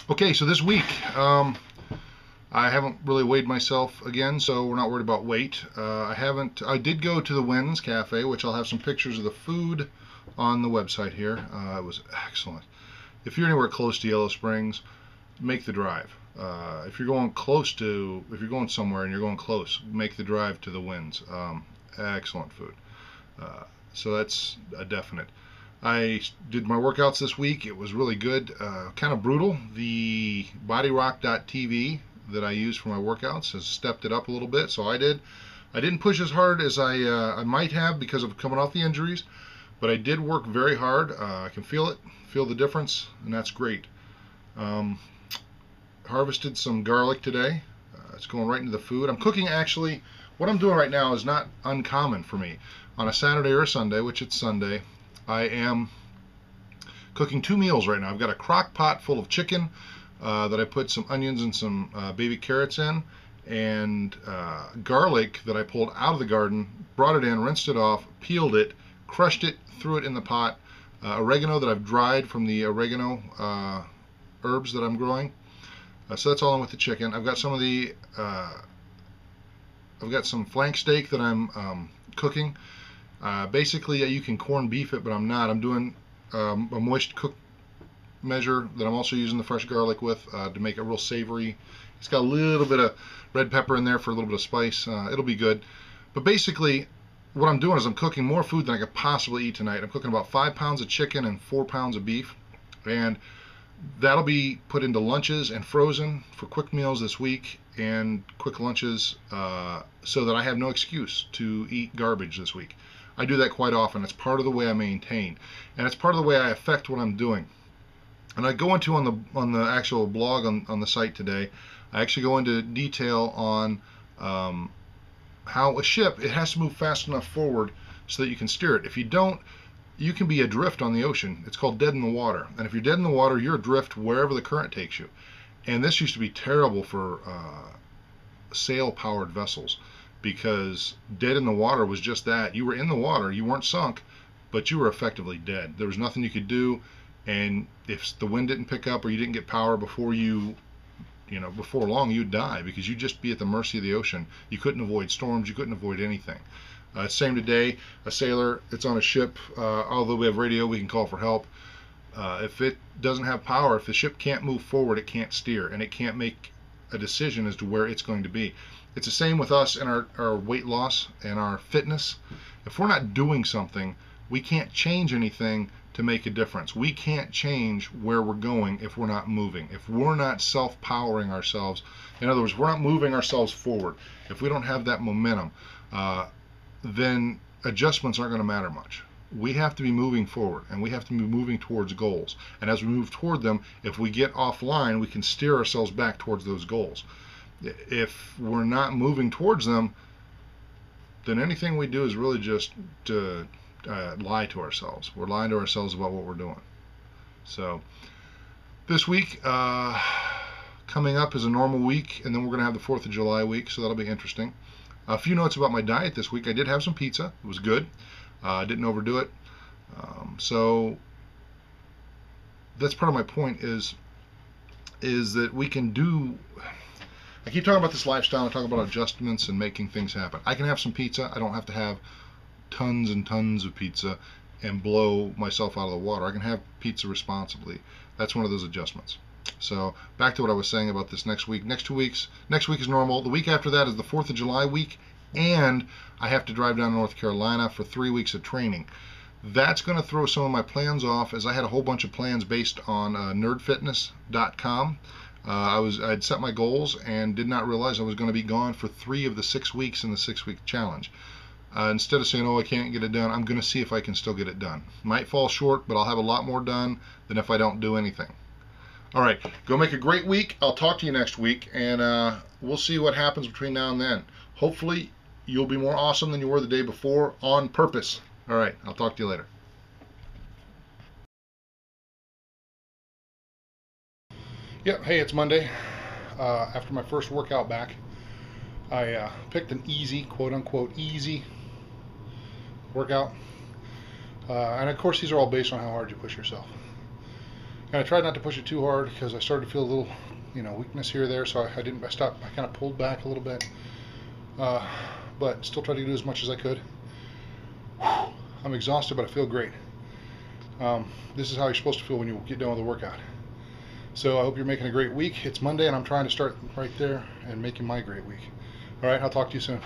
Okay, so this week, I haven't really weighed myself again, so we're not worried about weight. I did go to the Wynn's Cafe, which I'll have some pictures of the food on the website here. It was excellent. If you're anywhere close to Yellow Springs, make the drive. If you're going somewhere and you're going close, make the drive to the Wynn's. Excellent food. Uh, so that's a definite. I did my workouts this week. It was really good. Kind of brutal. The BodyRock.tv that I use for my workouts has stepped it up a little bit. So I did. I didn't push as hard as I might have because of coming off the injuries, but I did work very hard. I can feel it, feel the difference, and that's great. Um, Harvested some garlic today. It's going right into the food. I'm cooking actually. What I'm doing right now is not uncommon for me. On a Saturday or a Sunday, which it's Sunday, I am cooking two meals right now. I've got a crock pot full of chicken that I put some onions and some baby carrots in, and garlic that I pulled out of the garden, brought it in, rinsed it off, peeled it, crushed it, threw it in the pot. Oregano that I've dried from the oregano herbs that I'm growing. So that's all in with the chicken. I've got some flank steak that I'm cooking. Basically, you can corned beef it, but I'm not. I'm doing a moist cook measure that I'm also using the fresh garlic with to make it real savory. It's got a little bit of red pepper in there for a little bit of spice. It'll be good. But basically, what I'm doing is I'm cooking more food than I could possibly eat tonight. I'm cooking about 5 pounds of chicken and 4 pounds of beef, and that'll be put into lunches and frozen for quick meals this week and quick lunches so that I have no excuse to eat garbage this week. I do that quite often. It's part of the way I maintain, and it's part of the way I affect what I'm doing. And I go into on the actual blog on the site today, I actually go into detail on how a ship, it has to move fast enough forward so that you can steer it. If you don't, you can be adrift on the ocean. It's called dead in the water. And if you're dead in the water, you're adrift wherever the current takes you. And this used to be terrible for sail-powered vessels, because dead in the water was just that. You were in the water, you weren't sunk, but you were effectively dead. There was nothing you could do, and if the wind didn't pick up or you didn't get power before before long, you'd die, because you'd just be at the mercy of the ocean. You couldn't avoid storms, you couldn't avoid anything. Same today, a sailor, it's on a ship, although we have radio, we can call for help. If it doesn't have power, if the ship can't move forward, it can't steer, and it can't make a decision as to where it's going to be. It's the same with us and our weight loss and our fitness. If we're not doing something, we can't change anything to make a difference. We can't change where we're going if we're not moving. If we're not self-powering ourselves, in other words, we're not moving ourselves forward. If we don't have that momentum, then adjustments aren't going to matter much. We have to be moving forward, and we have to be moving towards goals. And as we move toward them, if we get offline, we can steer ourselves back towards those goals. If we're not moving towards them, then anything we do is really just to lie to ourselves. We're lying to ourselves about what we're doing. So this week coming up is a normal week, and then we're going to have the 4th of July week, so that'll be interesting. A few notes about my diet this week. I did have some pizza. It was good. I didn't overdo it. So that's part of my point is that we can do. I keep talking about this lifestyle. I talk about adjustments and making things happen. I can have some pizza. I don't have to have tons and tons of pizza and blow myself out of the water. I can have pizza responsibly. That's one of those adjustments. So back to what I was saying about this next week. Next week is normal. The week after that is the 4th of July week, and I have to drive down to North Carolina for 3 weeks of training. That's going to throw some of my plans off, as I had a whole bunch of plans based on nerdfitness.com. I'd set my goals and did not realize I was going to be gone for 3 of the 6 weeks in the 6-week challenge. Instead of saying, oh, I can't get it done, I'm going to see if I can still get it done. Might fall short, but I'll have a lot more done than if I don't do anything. All right, go make a great week. I'll talk to you next week, and we'll see what happens between now and then. Hopefully, you'll be more awesome than you were the day before on purpose. All right, I'll talk to you later. Yep, hey, it's Monday. After my first workout back, I picked an easy, quote-unquote, easy workout. And of course, these are all based on how hard you push yourself. And I tried not to push it too hard because I started to feel a little, weakness here or there. So I didn't. I stopped. I kind of pulled back a little bit, uh, but still tried to do as much as I could. I'm exhausted, but I feel great. This is how you're supposed to feel when you get done with a workout. So I hope you're making a great week. It's Monday, and I'm trying to start right there and making my great week. All right, I'll talk to you soon.